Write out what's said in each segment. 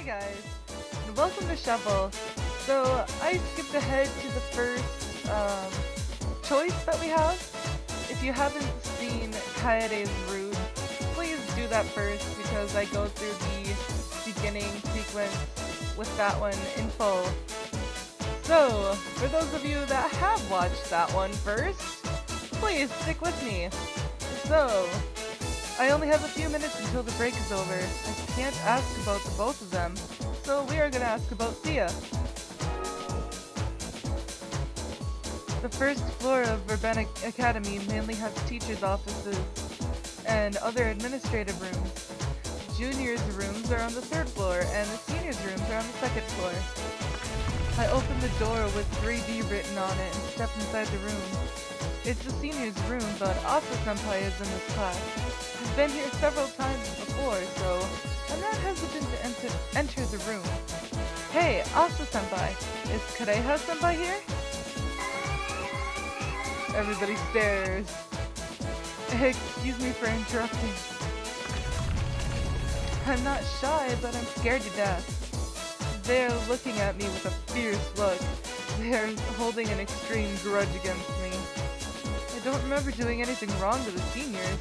Hey guys, and welcome to Shuffle. So I skipped ahead to the first choice that we have. If you haven't seen Kaede's route, please do that first because I go through the beginning sequence with that one in full. So, for those of you that have watched that one first, please stick with me. So, I only have a few minutes until the break is over. I can't ask about the both of them, so we are gonna ask about Sia. The first floor of Verbena Academy mainly has teachers' offices and other administrative rooms. Juniors' rooms are on the third floor, and the seniors' rooms are on the second floor. I opened the door with 3D written on it and stepped inside the room. It's the seniors' room, but Asa-senpai is in this class. I've been here several times before, so I'm not hesitant to enter the room. Hey, Asa-senpai, is Kaede-senpai here? Everybody stares. Excuse me for interrupting. I'm not shy, but I'm scared to death. They're looking at me with a fierce look. They're holding an extreme grudge against me. I don't remember doing anything wrong to the seniors.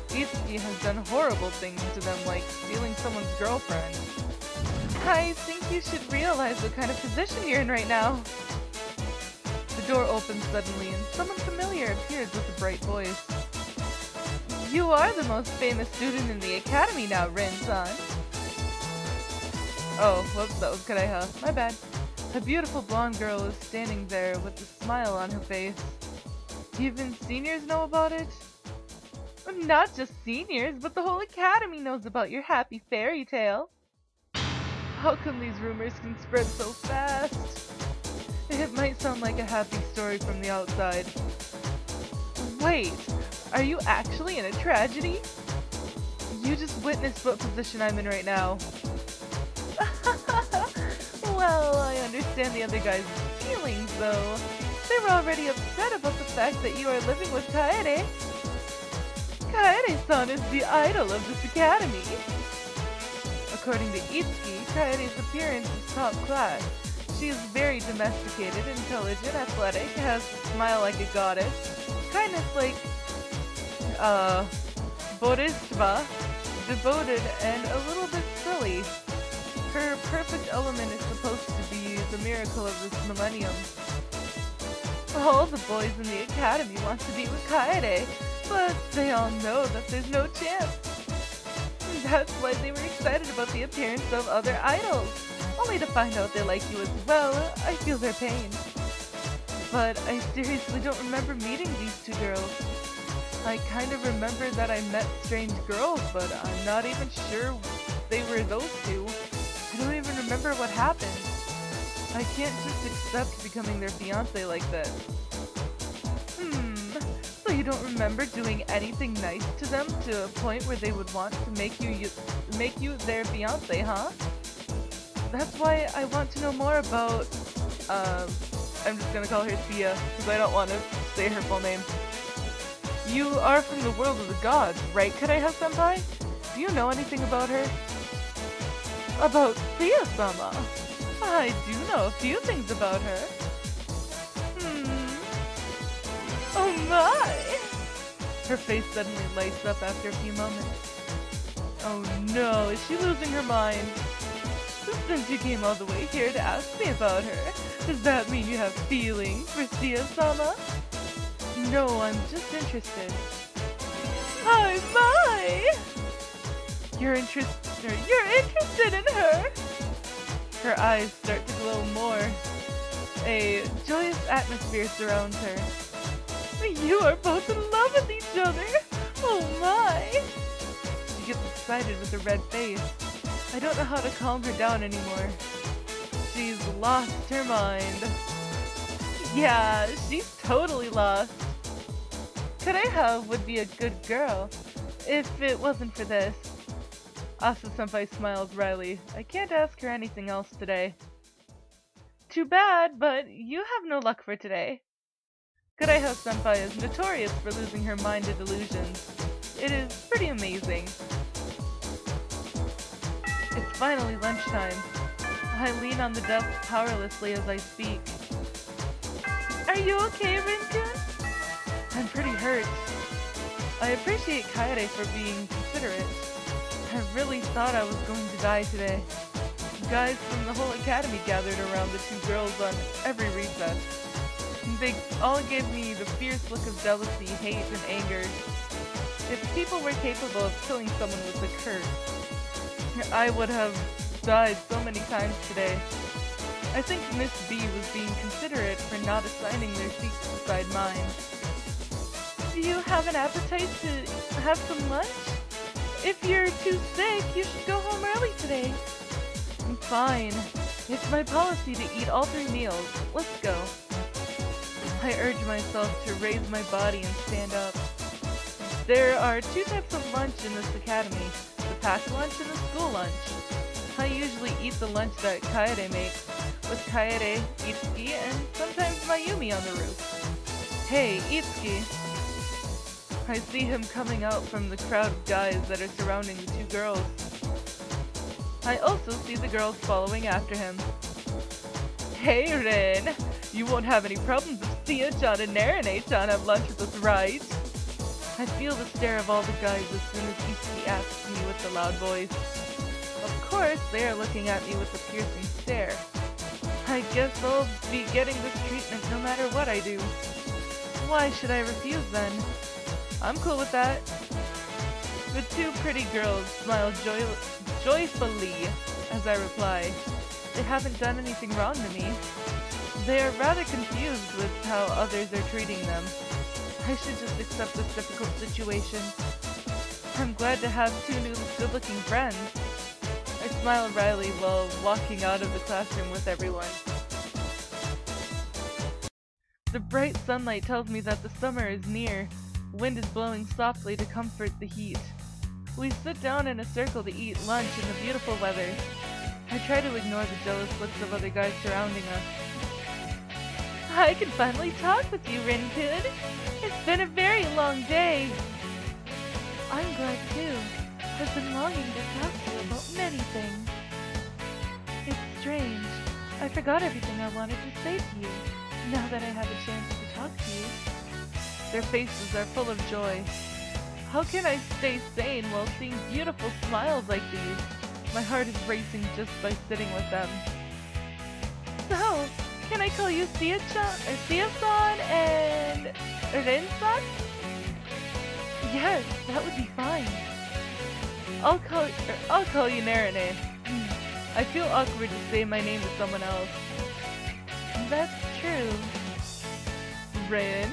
Itsuki has done horrible things to them, like stealing someone's girlfriend. I think you should realize what kind of position you're in right now. The door opens suddenly, and someone familiar appears with a bright voice. You are the most famous student in the academy now, Rin-san. Oh, whoops, that was Kaedeha. My bad. A beautiful blonde girl is standing there with a smile on her face. Even seniors know about it? Not just seniors, but the whole academy knows about your happy fairy tale. How come these rumors can spread so fast? It might sound like a happy story from the outside. Wait, are you actually in a tragedy? You just witnessed what position I'm in right now. Well, I understand the other guy's feelings, though. They were already upset about the fact that you are living with Kaede. Kaede-san is the idol of this academy. According to Itsuki, Kaede's appearance is top class. She is very domesticated, intelligent, athletic, has a smile like a goddess, kindness like, Bodhisattva, devoted, and a little bit silly. Her perfect element is supposed to be the miracle of this millennium. All the boys in the academy want to be with Kaede, but they all know that there's no chance. That's why they were excited about the appearance of other idols, only to find out they like you as well. I feel their pain. But I seriously don't remember meeting these two girls. I kind of remember that I met strange girls, but I'm not even sure they were those two. I don't even remember what happened. I can't just accept becoming their fiancé like this. So you don't remember doing anything nice to them to a point where they would want to make you their fiancé, huh? That's why I want to know more about, I'm just gonna call her Sia, because I don't want to say her full name. You are from the world of the gods, right, Kaedeha-senpai? Do you know anything about her? About Sia-sama? I do know a few things about her. Oh my! Her face suddenly lights up after a few moments. Oh no, is she losing her mind? Since you came all the way here to ask me about her, does that mean you have feelings for Sia-sama? No, I'm just interested. Oh my! You're interested in her? Her eyes start to glow more. A joyous atmosphere surrounds her. You are both in love with each other! Oh my! She gets excited with a red face. I don't know how to calm her down anymore. She's lost her mind. Yeah, she's totally lost. Kaedeha would be a good girl if it wasn't for this. Asa-senpai smiles wryly. I can't ask her anything else today. Too bad, but you have no luck for today. Kaedeha-senpai is notorious for losing her mind to delusions. It is pretty amazing. It's finally lunchtime. I lean on the desk powerlessly as I speak. Are you okay, Rin-kun? I'm pretty hurt. I appreciate Kaede for being considerate. I really thought I was going to die today. Guys from the whole academy gathered around the two girls on every recess. They all gave me the fierce look of jealousy, hate, and anger. If people were capable of killing someone with a curse, I would have died so many times today. I think Miss B was being considerate for not assigning their seats beside mine. Do you have an appetite to have some lunch? If you're too sick, you should go home early today. I'm fine. It's my policy to eat all 3 meals. Let's go. I urge myself to raise my body and stand up. There are 2 types of lunch in this academy, the packed lunch and the school lunch. I usually eat the lunch that Kaede makes, with Kaede, Itsuki, and sometimes Mayumi on the roof. Hey, Itsuki. I see him coming out from the crowd of guys that are surrounding the 2 girls. I also see the girls following after him. Hey, Rin! You won't have any problems if Sia-chan and Narine-chan have lunch with us, right? I feel the stare of all the guys as soon as Itsuki asks me with a loud voice. Of course, they are looking at me with a piercing stare. I guess I'll be getting this treatment no matter what I do. Why should I refuse then? I'm cool with that. The 2 pretty girls smile joyfully as I reply. They haven't done anything wrong to me. They are rather confused with how others are treating them. I should just accept this difficult situation. I'm glad to have 2 new good-looking friends. I smile wryly while walking out of the classroom with everyone. The bright sunlight tells me that the summer is near. Wind is blowing softly to comfort the heat. We sit down in a circle to eat lunch in the beautiful weather. I try to ignore the jealous looks of other guys surrounding us. I can finally talk with you, Rin-kun. It's been a very long day. I'm glad too. I've been longing to talk to you about many things. It's strange. I forgot everything I wanted to say to you, now that I have a chance to talk to you. Their faces are full of joy. How can I stay sane while seeing beautiful smiles like these? My heart is racing just by sitting with them. So, can I call you Sia-san and Rin-san? Yes, that would be fine. I'll call you Narine. I feel awkward to say my name to someone else. That's true. Rin?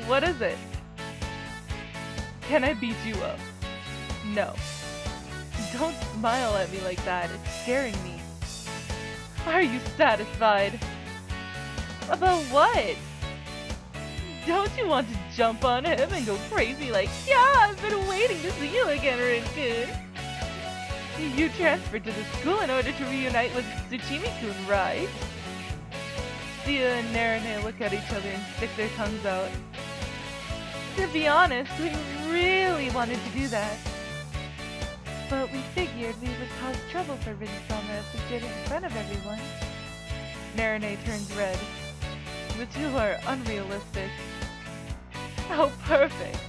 What is it? Can I beat you up? No. Don't smile at me like that, it's scaring me. Are you satisfied? About what? Don't you want to jump on him and go crazy like, yeah, I've been waiting to see you again, Rin-kun? You transferred to the school in order to reunite with Tsuchimi-kun, right? Sia and Narine look at each other and stick their tongues out. To be honest, we really wanted to do that. But we figured we would cause trouble for Rin-sama if we did it in front of everyone. Narine turns red. The 2 are unrealistic. How perfect!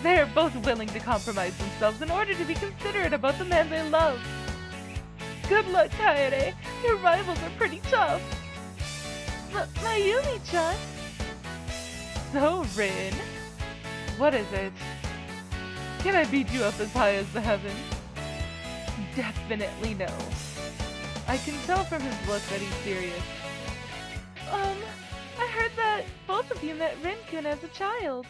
They are both willing to compromise themselves in order to be considerate about the man they love. Good luck, Kaede. Your rivals are pretty tough. Mayumi-chan? So, Rin, what is it? Can I beat you up as high as the heavens? Definitely no. I can tell from his look that he's serious. I heard that both of you met Rin-kun as a child.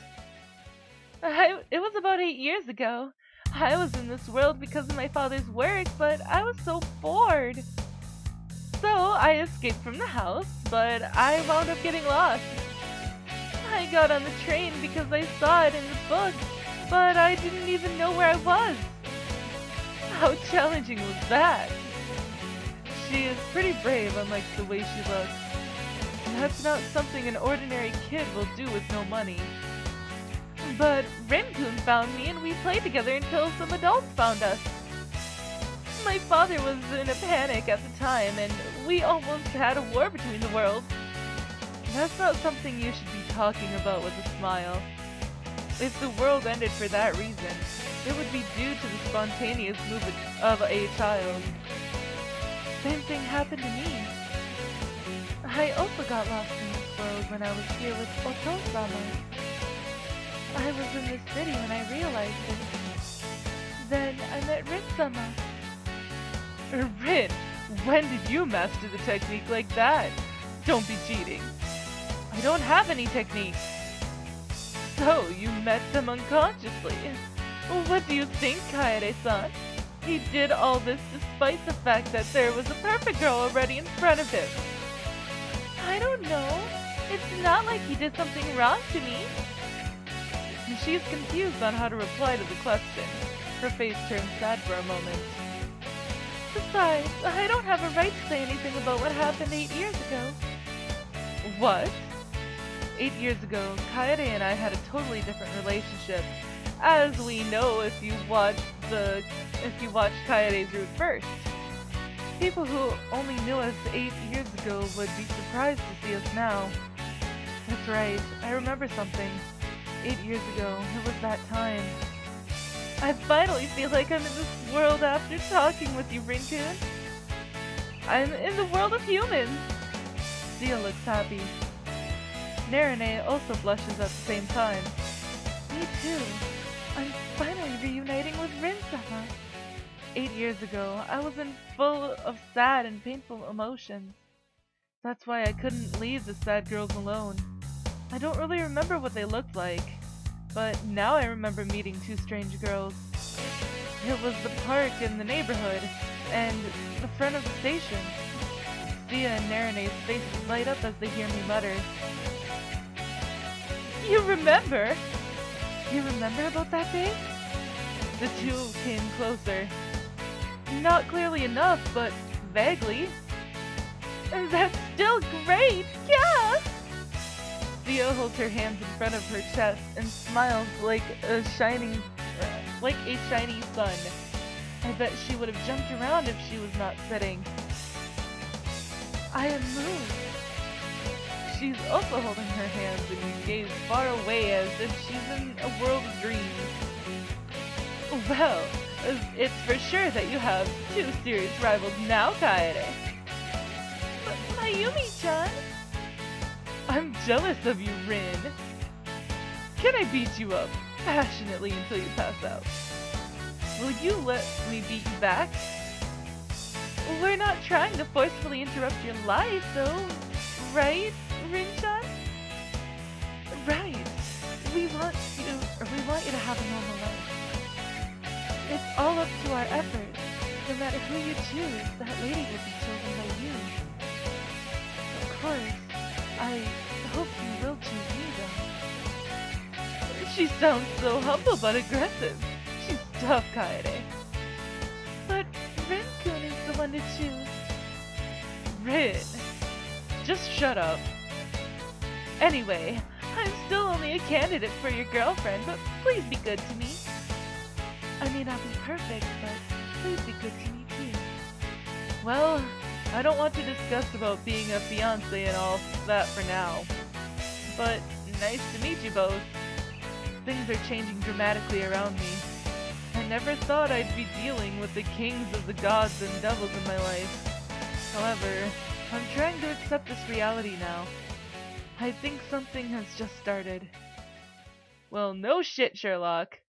It was about 8 years ago. I was in this world because of my father's work, but I was so bored. So I escaped from the house, but I wound up getting lost. I got on the train because I saw it in the book, but I didn't even know where I was. How challenging was that? She is pretty brave, unlike the way she looks. That's not something an ordinary kid will do with no money. But Rin-kun found me and we played together until some adults found us. My father was in a panic at the time, and we almost had a war between the worlds. That's not something you should be talking about with a smile. If the world ended for that reason, it would be due to the spontaneous movement of a child. Same thing happened to me. I also got lost in this world when I was here with Oto-sama. I was in this city when I realized it. Then I met Rin-sama. Rin, when did you master the technique like that? Don't be cheating. I don't have any technique. So, you met them unconsciously. What do you think, Kaede-san? He did all this despite the fact that there was a perfect girl already in front of him. I don't know. It's not like he did something wrong to me. She's confused on how to reply to the question. Her face turned sad for a moment. Besides, I don't have a right to say anything about what happened 8 years ago. What? 8 years ago, Kaede and I had a totally different relationship. As we know if you watched Kaede's route first. People who only knew us 8 years ago would be surprised to see us now. That's right, I remember something. 8 years ago, it was that time. I finally feel like I'm in this world after talking with you, Rin-kun. I'm in the world of humans. Sia looks happy. Narine also blushes at the same time. Me too. I'm finally reuniting with Rin-sama. 8 years ago, I was full of sad and painful emotions. That's why I couldn't leave the sad girls alone. I don't really remember what they looked like, but now I remember meeting two strange girls. It was the park in the neighborhood, and the front of the station. Sia and Narine's faces light up as they hear me mutter. You remember? You remember about that day? The two came closer. Not clearly enough, but vaguely. That's still great! Yeah! Sia holds her hands in front of her chest and smiles like a shiny sun. I bet she would have jumped around if she was not sitting. I am moved. She's also holding her hands and gaze far away as if she's in a world of dreams. Well, it's for sure that you have two serious rivals now, Kaede. But Mayumi-chan? I'm jealous of you, Rin. Can I beat you up passionately until you pass out? Will you let me beat you back? We're not trying to forcefully interrupt your life, though, right, Rin-chan? Right. We want you to have a normal life. It's all up to our efforts. No matter who you choose, that lady will be chosen by you. Of course, I hope you will choose me, though. She sounds so humble but aggressive. She's tough, Kaede. But Rin-kun is the one to choose. Rin. Just shut up. Anyway, I'm still only a candidate for your girlfriend, but please be good to me. I may not be perfect, but please be good to me too. Well, I don't want to discuss about being a fiancé and all that for now. But nice to meet you both. Things are changing dramatically around me. I never thought I'd be dealing with the kings of the gods and devils in my life. However, I'm trying to accept this reality now. I think something has just started. Well, no shit, Sherlock.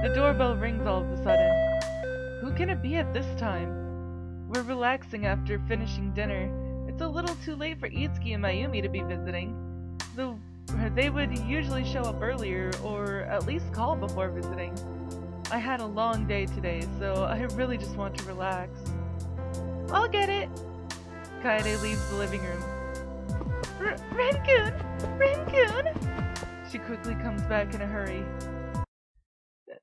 The doorbell rings all of a sudden. Who can it be at this time? We're relaxing after finishing dinner. It's a little too late for Itsuki and Mayumi to be visiting. Though they would usually show up earlier, or at least call before visiting. I had a long day today, so I really just want to relax. I'll get it! Kaede leaves the living room. Rin-kun! Rin-kun! She quickly comes back in a hurry.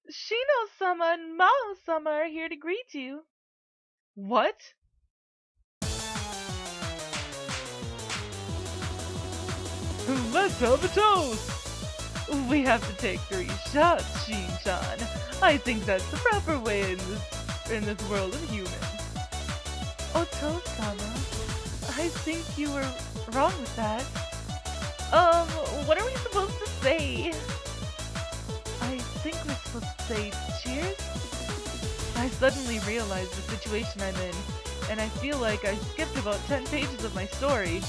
Shino-sama and Mao-sama are here to greet you. What? Let's have a toast! We have to take 3 shots, Shin-chan. I think that's the proper way in this world of humans. Oto-sama, I think you were wrong with that. What are we supposed to say? I think we're supposed to say cheers? I suddenly realized the situation I'm in, and I feel like I skipped about 10 pages of my story.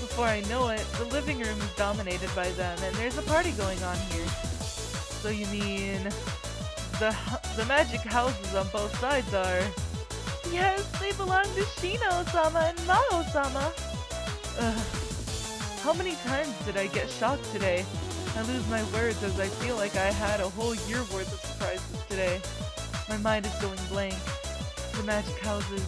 Before I know it, the living room is dominated by them, and there's a party going on here. So you mean... the magic houses on both sides are... Yes, they belong to Shino-sama and Mao-sama! How many times did I get shocked today? I lose my words as I feel like I had a whole year worth of surprises today. My mind is going blank. The magic houses.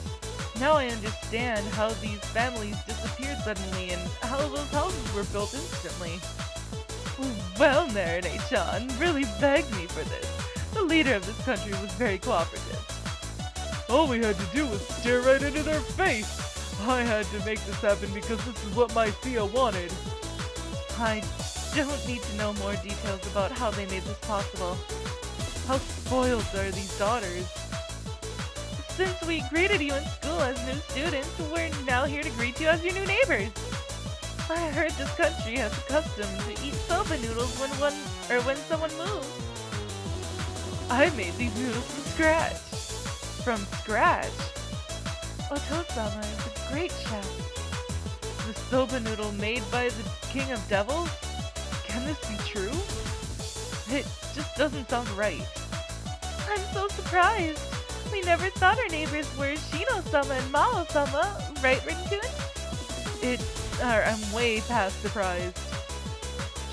Now I understand how these families disappeared suddenly and how those houses were built instantly. Well, Narane-chan really begged me for this. The leader of this country was very cooperative. All we had to do was stare right into their face. I had to make this happen because this is what my Thea wanted. I don't need to know more details about how they made this possible. How spoiled are these daughters? Since we greeted you in school as new students, we're now here to greet you as your new neighbors. I heard this country has a custom to eat soba noodles when someone moves. I made these noodles from scratch. From scratch? Oto-sama is a great chef. The soba noodle made by the King of Devils? Can this be true? It just doesn't sound right. I'm so surprised. We never thought our neighbors were Shino-sama and Mao-sama, right, Rinkun? I'm way past surprised.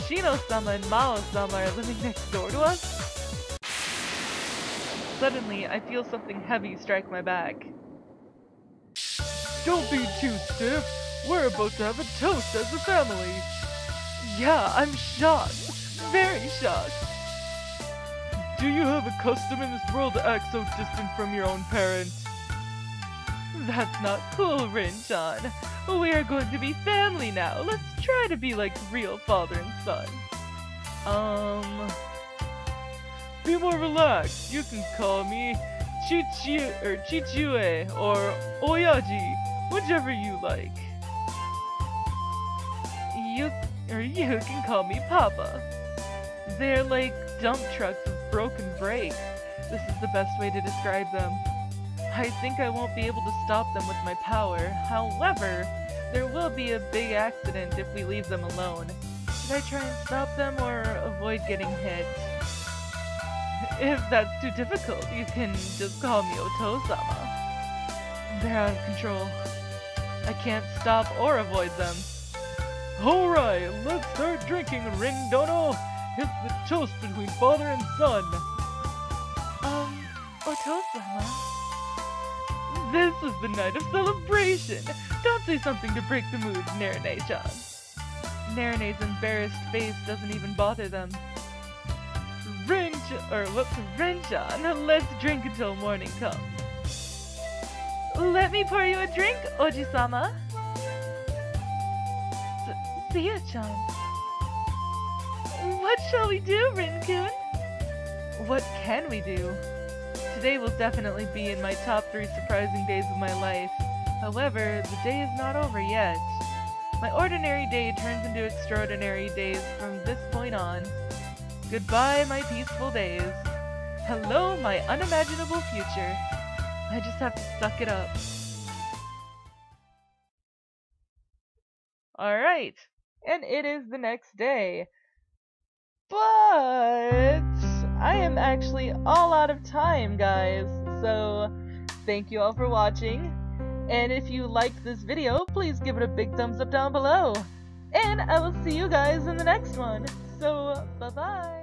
Shino-sama and Mao-sama are living next door to us? Suddenly, I feel something heavy strike my back. Don't be too stiff. We're about to have a toast as a family. Yeah, I'm shocked. Very shocked. Do you have a custom in this world to act so distant from your own parents? That's not cool, Rin-chan. We are going to be family now. Let's try to be like real father and son. Be more relaxed. You can call me Chichue or Oyaji, whichever you like. You can call me Papa. They're like dump trucks with broken brakes. This is the best way to describe them. I think I won't be able to stop them with my power. However, there will be a big accident if we leave them alone. Should I try and stop them or avoid getting hit? If that's too difficult, you can just call me Oto-sama. They're out of control. I can't stop or avoid them. Alright, let's start drinking, Rin-dono! It's the toast between father and son! Oto-sama? This is the night of celebration! Don't say something to break the mood, Narane-chan. Narane's embarrassed face doesn't even bother them. Rin-chan, let's drink until morning comes. Let me pour you a drink, Oji-sama. Thea-chan. What shall we do, Rinkun? What can we do? Today will definitely be in my top 3 surprising days of my life. However, the day is not over yet. My ordinary day turns into extraordinary days from this point on. Goodbye, my peaceful days. Hello, my unimaginable future. I just have to suck it up. Alright, and it is the next day. But I am actually all out of time, guys. So, thank you all for watching. And if you liked this video, please give it a big thumbs up down below. And I will see you guys in the next one. So, bye-bye.